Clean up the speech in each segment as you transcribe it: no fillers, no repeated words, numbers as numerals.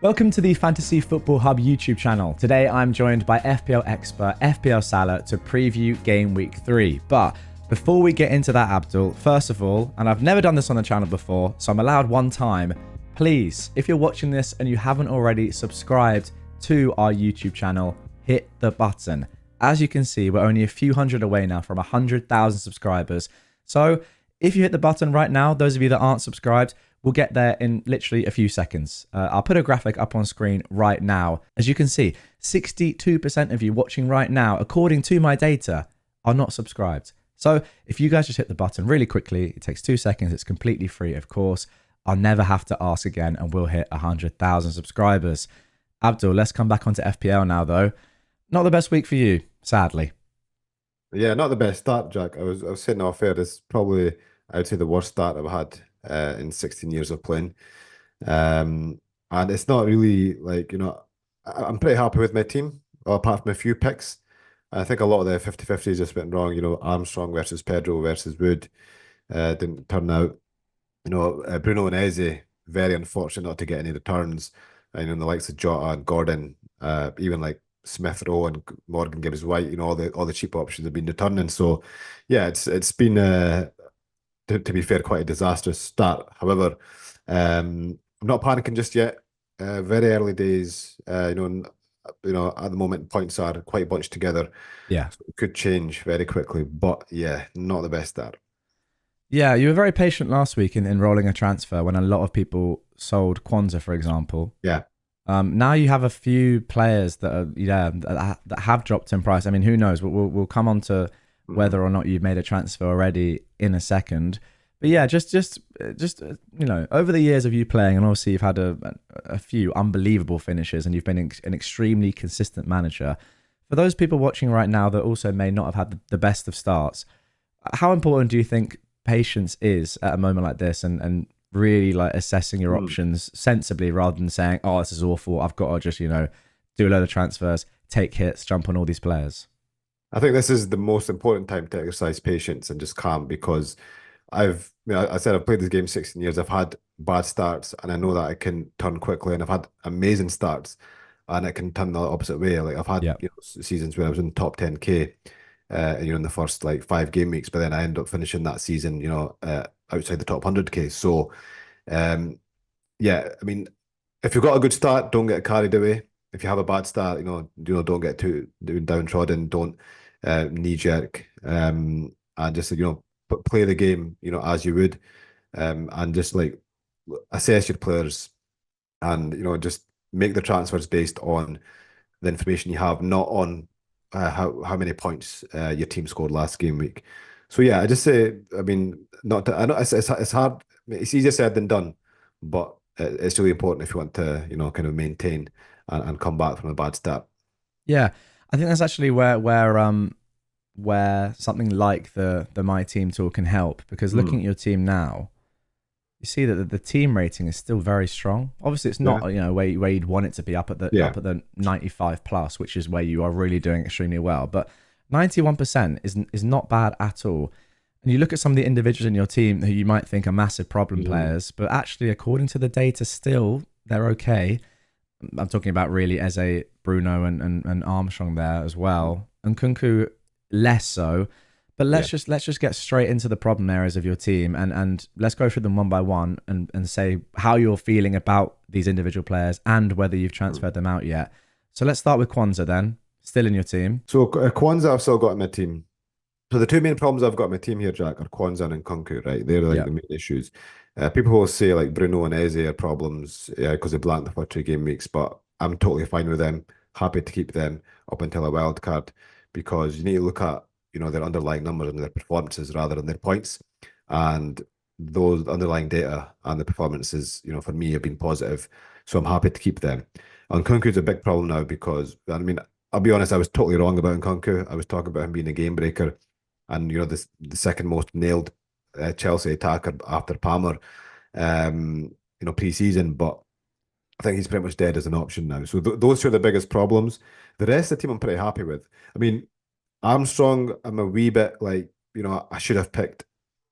Welcome to the Fantasy Football Hub YouTube channel. Today I'm joined by FPL expert FPL Salah to preview Game Week 3. But before we get into that, Abdul, first of all, and I've never done this on the channel before, so I'm allowed one time, please, if you're watching this and you haven't already subscribed to our YouTube channel, hit the button. As you can see, we're only a few hundred away now from 100,000 subscribers. So if you hit the button right now, those of you that aren't subscribed, we'll get there in literally a few seconds. I'll put a graphic up on screen right now. As you can see, 62% of you watching right now, according to my data, are not subscribed. So if you guys just hit the button really quickly, it takes 2 seconds. It's completely free, of course. I'll never have to ask again and we'll hit 100,000 subscribers. Abdul, let's come back onto FPL now, though. Not the best week for you, sadly. Yeah, not the best start, Jack. I was saying off air. It's probably, I would say, the worst start I've had in 16 years of playing. And it's not really like, I'm pretty happy with my team, well, apart from a few picks. I think a lot of the 50-50s just went wrong. Armstrong versus Pedro versus Wood didn't turn out. Bruno and Eze, very unfortunate not to get any returns. And the likes of Jota and Gordon, even like Smith Rowe and Morgan Gibbs White, all the cheap options have been returning. So yeah, it's been to be fair, quite a disastrous start. However, I'm not panicking just yet. Very early days. At the moment points are quite bunched together. Yeah. So it could change very quickly. But yeah, not the best start. Yeah, you were very patient last week in rolling a transfer when a lot of people sold Kwanzaa, for example. Yeah. Now you have a few players that are that have dropped in price. I mean, who knows? We'll come on to whether or not you've made a transfer already in a second. But yeah, just over the years of you playing, and obviously you've had a few unbelievable finishes, and you've been an extremely consistent manager. For those people watching right now that also may not have had the best of starts, how important do you think patience is at a moment like this, and really like assessing your options sensibly rather than saying, oh, this is awful, I've got to just, do a load of transfers, take hits, jump on all these players? I think this is the most important time to exercise patience and just calm because I said I've played this game 16 years. I've had bad starts and I know that I can turn quickly, and I've had amazing starts and it can turn the opposite way. Like I've had Yeah. seasons where I was in top 10K, in the first like 5 game weeks, but then I end up finishing that season, outside the top 100K. So, um, yeah, I mean, if you've got a good start, don't get carried away. If you have a bad start, don't get too downtrodden. Don't knee jerk, and just play the game, as you would, and just like assess your players, and just make the transfers based on the information you have, not on how many points your team scored last game week. So yeah, I just say, I mean, not to, I know it's hard, it's easier said than done, but it's really important if you want to, kind of maintain and come back from a bad start. Yeah, I think that's actually where something like the My Team tool can help, because looking at your team now, you see that the team rating is still very strong. Obviously, it's not where you'd want it to be, up at the 95 plus, which is where you are really doing extremely well. But 91% is not bad at all. And you look at some of the individuals in your team who you might think are massive problem players, but actually, according to the data, still they're okay. I'm talking about really Eze, Bruno, and Armstrong there as well, and Kunku less so. But let's just get straight into the problem areas of your team, and let's go through them one by one and say how you're feeling about these individual players and whether you've transferred them out yet. So let's start with Kwanzaa then, still in your team. So Kwanzaa I've still got in my team. So the two main problems I've got in my team here, Jack, are Kwanzaa and Kunku, right? They're like the main issues. People will say like Bruno and Eze are problems, because they blanked the first 2 game weeks, but I'm totally fine with them. Happy to keep them up until a wild card, because you need to look at their underlying numbers and their performances rather than their points. And those underlying data and the performances, for me, have been positive. So I'm happy to keep them. And Kunku's a big problem now because, I mean, I'll be honest, I was totally wrong about Nkunku. I was talking about him being a game breaker, and the second most nailed Chelsea attacker after Palmer, pre-season. But I think he's pretty much dead as an option now. So those two are the biggest problems. The rest of the team I'm pretty happy with. I mean, Armstrong, I'm a wee bit like, I should have picked,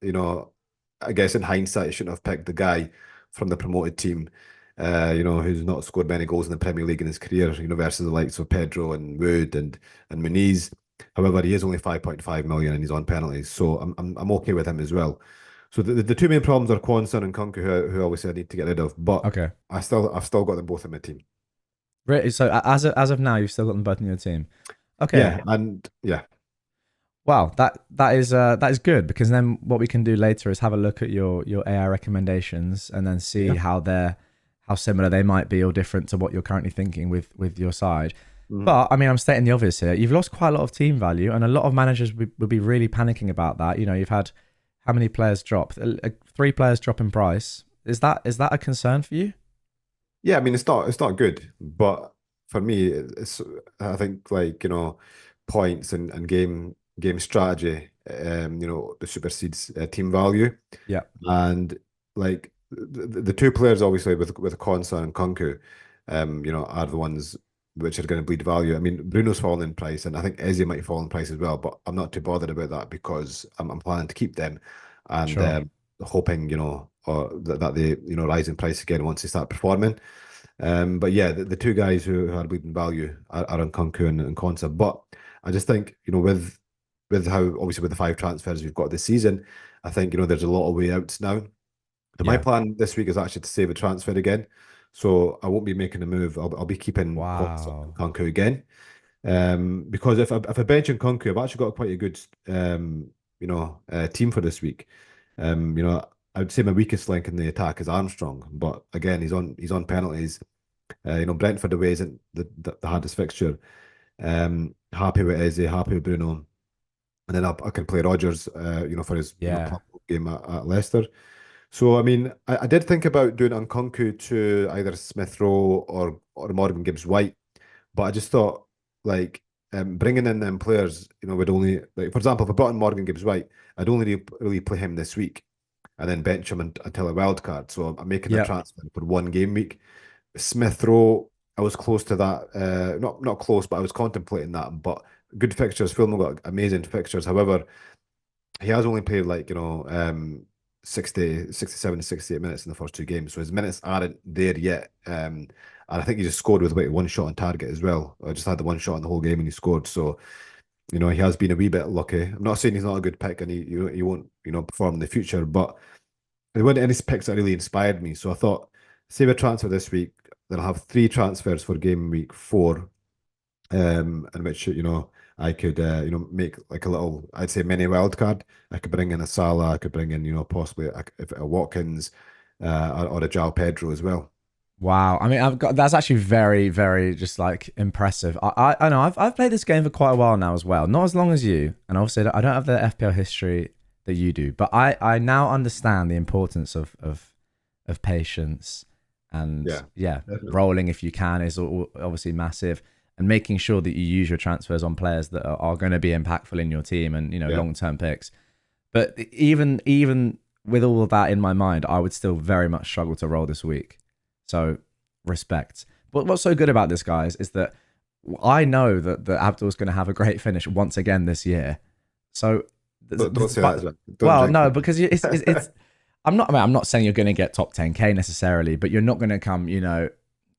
I guess in hindsight, I shouldn't have picked the guy from the promoted team. who's not scored many goals in the Premier League in his career, versus the likes of Pedro and Wood and Muniz. However, he is only 5.5 million and he's on penalties, so I'm okay with him as well. So the two main problems are Quansah and Kunku, who obviously I need to get rid of, but Okay. I've still got them both in my team. Really? So as of now, you've still got them both in your team. Okay. Yeah, and yeah, Wow, that is good, because then what we can do later is have a look at your AI recommendations and then see yeah. how similar they might be or different to what you're currently thinking with your side. Mhm. But I mean, I'm stating the obvious here. You've lost quite a lot of team value, and a lot of managers would be really panicking about that. You've had how many players drop? 3 players drop in price. Is that a concern for you? Yeah, I mean it's not good, but for me, it's I think like points and game strategy, the supersedes team value. Yeah, And like the two players, obviously, with Konsa and Kunku, are the ones which are going to bleed value. I mean, Bruno's fallen in price, and I think Eze might fall in price as well. But I'm not too bothered about that because I'm planning to keep them, and sure. hoping or that they rise in price again once they start performing. But yeah, the two guys who are bleeding value are on Kunku and Konsa. But I just think with how obviously with the 5 transfers we've got this season, I think there's a lot of way outs now. So my Yeah. plan this week is actually to save a transfer again. So I won't be making a move. I'll be keeping Konsa and Wow. Kunku again. Because if I bench Kunku, I've actually got quite a good team for this week. I would say my weakest link in the attack is Armstrong, but again he's on penalties. Brentford away isn't the hardest fixture. Happy with Eze, happy with Bruno, and then I can play Rodgers, for his Yeah. club game at Leicester. So I mean, I did think about doing Nkunku to either Smith Rowe or Morgan Gibbs White, but I just thought like bringing in them players, would only like for example, if I brought in Morgan Gibbs White, I'd only really play him this week and then bench him until a wild card. So I'm making the Yeah. transfer for one game week. Smith Rowe, I was close to that. Not close, but I was contemplating that. But good fixtures. Fulham got amazing fixtures. However, he has only played 67, 68 minutes in the first 2 games. So his minutes aren't there yet. And I think he just scored with one shot on target as well. I just had the one shot in the whole game and he scored. So, he has been a wee bit lucky. I'm not saying he's not a good pick and he won't, perform in the future, but there weren't any picks that really inspired me. So I thought, save a transfer this week. Then I'll have 3 transfers for game week 4, in which I could make like a little, I'd say, mini wild card. I could bring in a Salah, I could bring in possibly a Watkins, or a João Pedro as well. Wow. I mean, that's actually very, very just like impressive. I know I've played this game for quite a while now as well. Not as long as you, and obviously I don't have the FPL history that you do, but I now understand the importance of patience and Yeah, yeah, definitely. rolling if you can is obviously massive, and making sure that you use your transfers on players that are going to be impactful in your team and Yeah, long term picks. But even with all of that in my mind, I would still very much struggle to roll this week. So respect. But what's so good about this, guys, is that I know that Abdul's going to have a great finish once again this year. So, don't say that as but well. Don't well, jinx no, it. because it's I'm not saying you're going to get top 10k necessarily, but you're not going to come.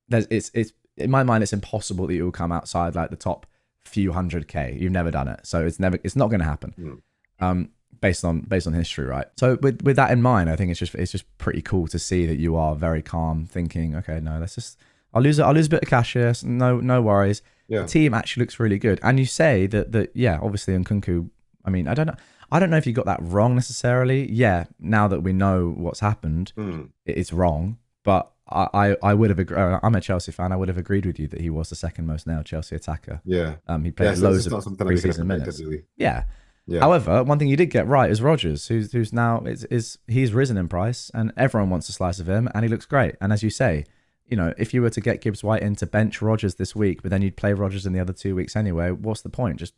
There's it's in my mind it's impossible that you will come outside like the top few 100k. You've never done it, so it's not going to happen. Mm. Um, based on history, right? So with that in mind, I think it's just pretty cool to see that you are very calm, thinking, okay, no, let's just I'll lose a bit of cash here. So no worries. The Yeah. team actually looks really good, and you say that yeah, obviously in Kunku. I mean, I don't know if you got that wrong necessarily. Yeah, now that we know what's happened, Mm. it's wrong. But I would have agreed. I'm a Chelsea fan. I would have agreed with you that he was the second most nailed Chelsea attacker. Yeah. He Yeah. played So it's loads just of not something that we could have preseason predicted, minutes. really. Yeah. Yeah. However, one thing you did get right is Rodgers, who's now is he's risen in price, and everyone wants a slice of him, and he looks great. And as you say, if you were to get Gibbs White in to bench Rodgers this week, but then you'd play Rodgers in the other 2 weeks anyway, what's the point? Just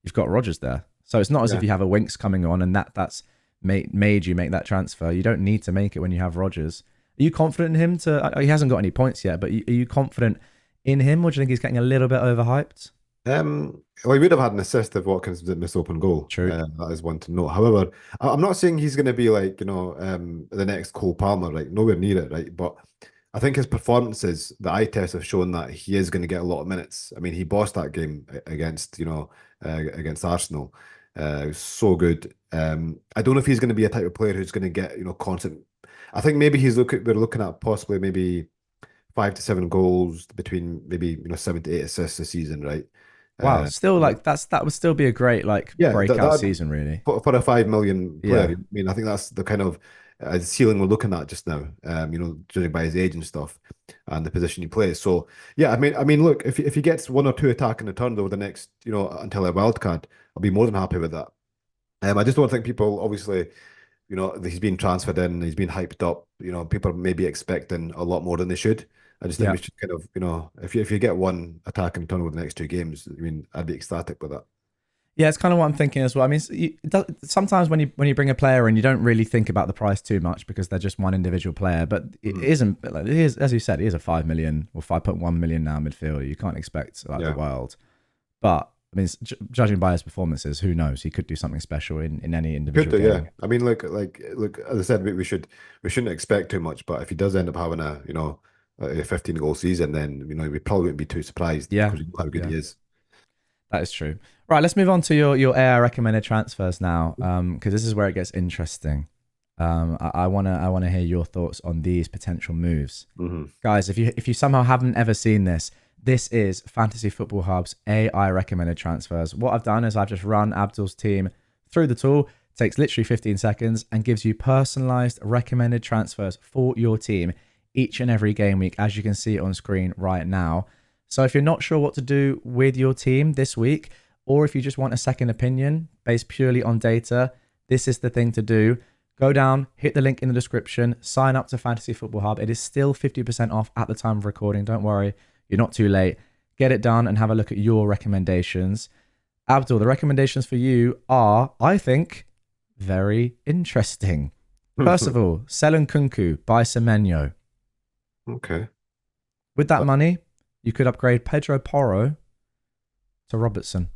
you've got Rodgers there, so it's not as Yeah. if you have a Winks coming on and that's made you make that transfer. You don't need to make it when you have Rodgers. Are you confident in him he hasn't got any points yet, but are you confident in him, or do you think he's getting a little bit overhyped? Well, he would have had an assist if Watkins didn't miss open goal. True. That is one to note. However, I'm not saying he's going to be like, the next Cole Palmer, right? Nowhere near it, right? But I think his performances, the eye tests have shown that he is going to get a lot of minutes. I mean, he bossed that game against, against Arsenal. It was so good. I don't know if he's going to be a type of player who's going to get, constant. I think maybe we're looking at possibly maybe 5 to 7 goals between maybe, 7 to 8 assists a season, right? Wow, Uh, still like that would still be a great like yeah, breakout season, really. for a 5 million player, Yeah. I mean, I think that's the kind of ceiling we're looking at just now. Judging by his age and stuff, and the position he plays. So yeah, I mean, look, if he gets one or two attacking returns over the next, until a wild card, I'll be more than happy with that. I just don't think people, obviously, he's been transferred in, he's been hyped up. People are maybe expecting a lot more than they should. I just think Yeah. we should kind of, if you get one attacking return over the next 2 games, I mean, I'd be ecstatic with that. Yeah, it's kind of what I'm thinking as well. I mean, sometimes when you bring a player in, you don't really think about the price too much because they're just one individual player. But it Mhm. isn't like it is, as you said, it is a 5 million or 5.1 million now midfielder. You can't expect like the Yeah. world. But I mean, judging by his performances, who knows? He could do something special in any Could individual do, yeah. game. I mean, look. As I said, we shouldn't expect too much. But if he does end up having a 15 goal season, then we probably wouldn't be too surprised Yeah, because you know how good yeah, he is. that is true. Right, let's move on to your AI recommended transfers now, because this is where it gets interesting. I wanna hear your thoughts on these potential moves. Hmm. Guys, if you somehow haven't ever seen this, this is Fantasy Football Hub's AI recommended transfers. What I've done is I've just run Abdul's team through the tool. Takes literally 15 seconds and gives you personalized recommended transfers for your team each and every game week, as you can see on screen right now. So if you're not sure what to do with your team this week, or if you just want a second opinion based purely on data, this is the thing to do. Go down, hit the link in the description, sign up to Fantasy Football Hub. It is still 50% off at the time of recording. Don't worry, you're not too late. Get it done and have a look at your recommendations. Abdul, the recommendations for you are, I think, very interesting. First of all, sell Nkunku, buy Semenyo. Okay. With that Uh, money, you could upgrade Pedro Porro to Robertson.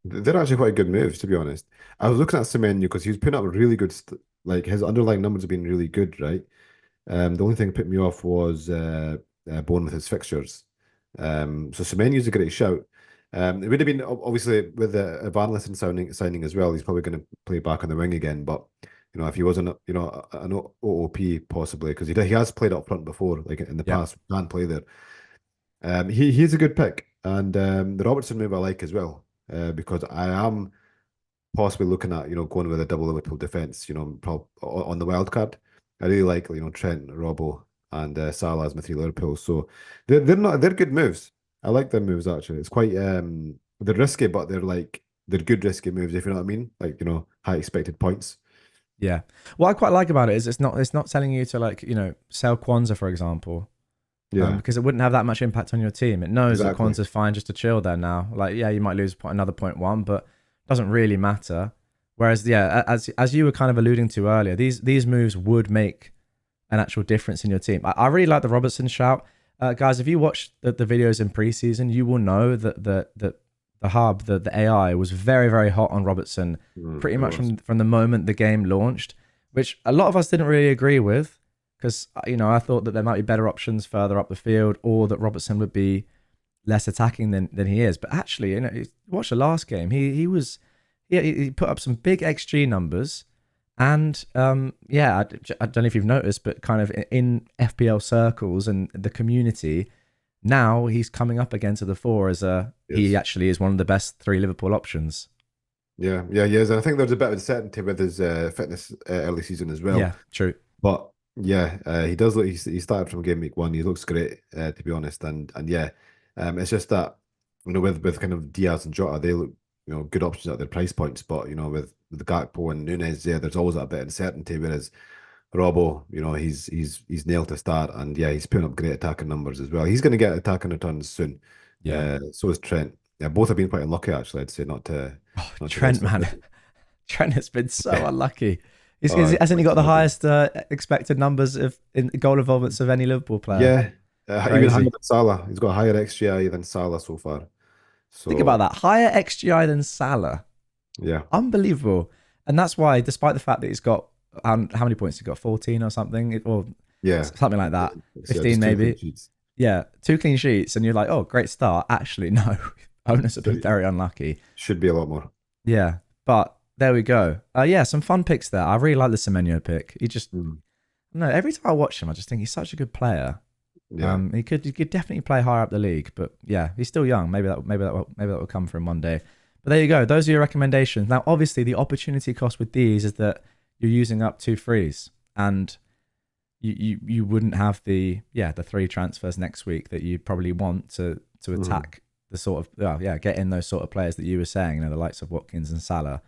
They're actually quite good moves, to be honest. I was looking at Semenyo because he was putting up really good, like his underlying numbers have been really good, right? The only thing that put me off was Bournemouth's fixtures. So Semenyo's a great shout. It would have been obviously with Van Listen signing as well. He's probably going to play back on the wing again. But if he wasn't, an OOP possibly because he has played up front before, like in the Yeah, past, can play there. He's a good pick, and the Robertson move I like as well because I am possibly looking at going with a double Liverpool defense. On the wild card. I really like Trent, Robbo, and Salah as my three Liverpool. So they're good moves. I like their moves actually. It's quite they're risky, but they're good risky moves if you know what I mean. Like high expected points. yeah. What I quite like about it is it's not telling you to like sell Kwanzaa for example, Yeah, because it wouldn't have that much impact on your team. It knows that exactly. Kwanzaa's fine just to chill there now. Like yeah, you might lose another point one, but it doesn't really matter. Whereas yeah, as you were kind of alluding to earlier, these moves would make an actual difference in your team. I really like the Robertson shout. Guys, if you watch the videos in preseason, you will know that the hub, the AI was very, very hot on Robertson pretty It much was. from the moment the game launched, which a lot of us didn't really agree with because, I thought that there might be better options further up the field or that Robertson would be less attacking than he is. But actually, watch the last game. He was, yeah, he put up some big XG numbers. And yeah, I don't know if you've noticed, but kind of in FPL circles and the community, now he's coming up again to the fore as he Yes. actually is one of the best three Liverpool options. Yeah, yeah, he is. And I think there's a bit of uncertainty with his fitness early season as well. Yeah, true. But yeah, he does look. He started from game week one. He looks great, to be honest. And yeah, it's just that with kind of Diaz and Jota, they look good options at their price points. But with Gakpo and Nunes, yeah, there's always that bit of uncertainty. Whereas Robbo, he's nailed to start, and yeah, he's putting up great attacking numbers as well. He's going to get attacking returns soon. Yeah. So is Trent. Yeah, both have been quite unlucky actually. I'd say Oh, not to Trent, waste their man. visit. Trent has been so unlucky. Oh, it's Hasn't he quite got the terrible. highest expected numbers of in goal involvements of any Liverpool player? Yeah, even higher Crazy. than Salah. He's got a higher XGI than Salah so far. Think about So that. Higher XGI than Salah. yeah, Unbelievable. And that's why, despite the fact that he's got how many points he got, 14 or something, or Yeah. something like that. Yeah, 15 just two clean maybe. sheets. Yeah, 2 clean sheets, and you're like, oh, great start. Actually, no, owners have been very unlucky. Should be a lot more. Yeah, but there we go. Yeah, some fun picks there. I really like the Semenyo pick. He just Mm. no. Every time I watch him, I just think he's such a good player. Yeah. He could definitely play higher up the league, but yeah, he's still young. Maybe that will come from one day. But there you go. Those are your recommendations. Now, obviously, the opportunity cost with these is that you're using up 2 frees, and you wouldn't have the 3 transfers next week that you probably want to Mhm. attack the sort of get in those sort of players that you were saying, the likes of Watkins and Salah.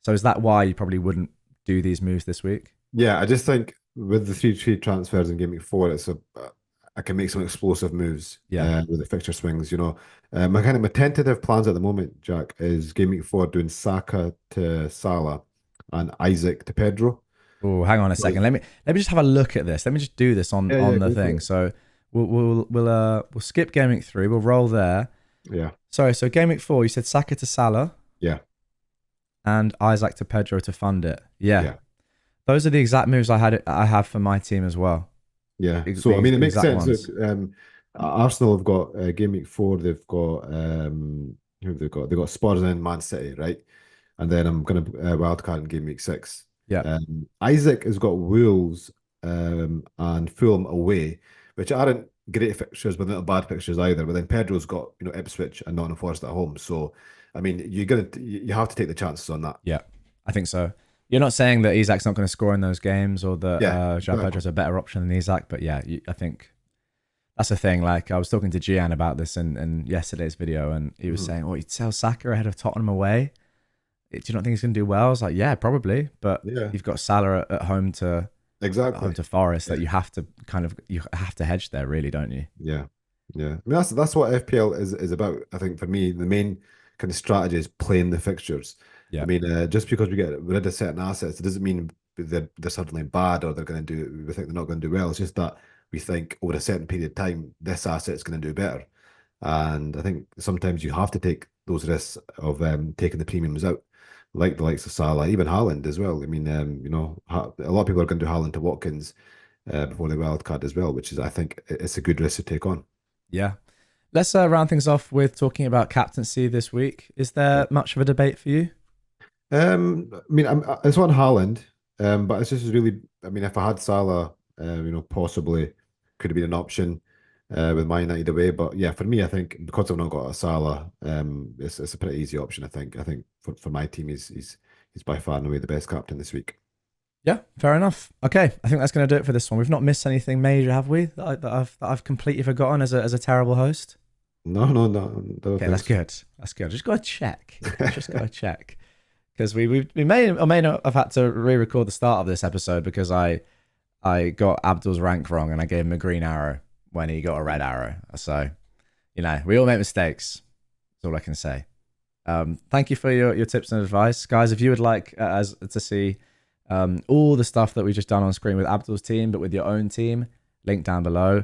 So is that why you probably wouldn't do these moves this week? Yeah, I just think with the three transfers in Game Week 4, I can make some explosive moves Yeah. with the fixture swings. My tentative plans at the moment, Jack, is Game Week 4 doing Saka to Salah and Isaac to Pedro. Oh, hang on a second. Let me just have a look at this. Let me just do this on Yeah, on the go for thing. it. So we'll skip Game Week 3. We'll roll there. Yeah, Sorry. So Game Week 4, you said Saka to Salah yeah, and Isaac to Pedro to fund it. Yeah, yeah. those are the exact moves I have for my team as well. Yeah. So I The mean, it makes exact sense. Look, ones. Arsenal have got Game Week 4. They've got who have they got? They've got Spurs and Man City, right? And then I'm gonna wild card in Game Week 6. Yeah. Isaac has got Wolves and Fulham away, which aren't great fixtures, but not bad fixtures either. But then Pedro's got Ipswich and Nottingham Forest at home. So I mean, you have to take the chances on that. Yeah, I think so. You're not saying that Isak's not going to score in those games or that Yeah, João exactly. Pedro's a better option than Isak, but yeah, I think that's the thing. Like I was talking to Gian about this in yesterday's video, and he was Mhm. saying, "Oh, you'd sell Saka ahead of Tottenham away. Do you not think he's going to do well?" I was like, "Yeah, probably." But Yeah, you've got Salah at home exactly. to Forest that Yeah. you have to hedge there, really, don't you? Yeah, yeah. I mean, that's what FPL is about. I think for me, the main kind of strategy is playing the fixtures. I Yeah, mean, just because we get rid of certain assets, it doesn't mean they're suddenly bad or they're going to do. We think they're not going to do well. It's just that we think over a certain period of time, this asset's going to do better. And I think sometimes you have to take those risks of taking the premiums out, like the likes of Salah, even Haaland as well. I mean, a lot of people are going to do Haaland to Watkins before the wild card as well, which is, I think, it's a good risk to take on. yeah. Let's round things off with talking about captaincy this week. Is Yeah. there much of a debate for you? I mean, it's on Haaland, but it's just really, I mean, if I had Salah, possibly could have been an option with Man United away. But yeah, for me, I think because I've not got a Salah, it's a pretty easy option. I think for my team, he's by far and away the best captain this week. Yeah, fair enough. Okay, I think that's going to do it for this one. We've not missed anything major, have we? That I've completely forgotten as a terrible host. No, no, no, I don't Okay, think that's so. good. That's good. Just got to check. Just got to check because we may or may not have had to re-record the start of this episode because I got Abdul's rank wrong and I gave him a green arrow when he got a red arrow. So we all make mistakes. That's all I can say. Thank you for your tips and advice, guys. If you would like as to see all the stuff that we've just done on screen with Abdul's team, but with your own team, link down below.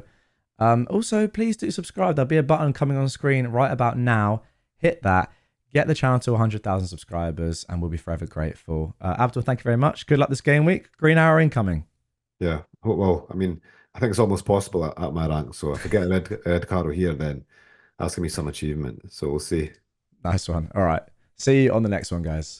Also, please do subscribe. There'll be a button coming on screen right about now. Hit that. Get the channel to 100,000 subscribers, and we'll be forever grateful. Abdul, thank you very much. Good luck this game week. Green arrow incoming. Yeah. Well, I mean, I think it's almost possible at my rank. So if I get a red card here, then that's gonna be some achievement. So we'll see. Nice one. All right. See you on the next one, guys.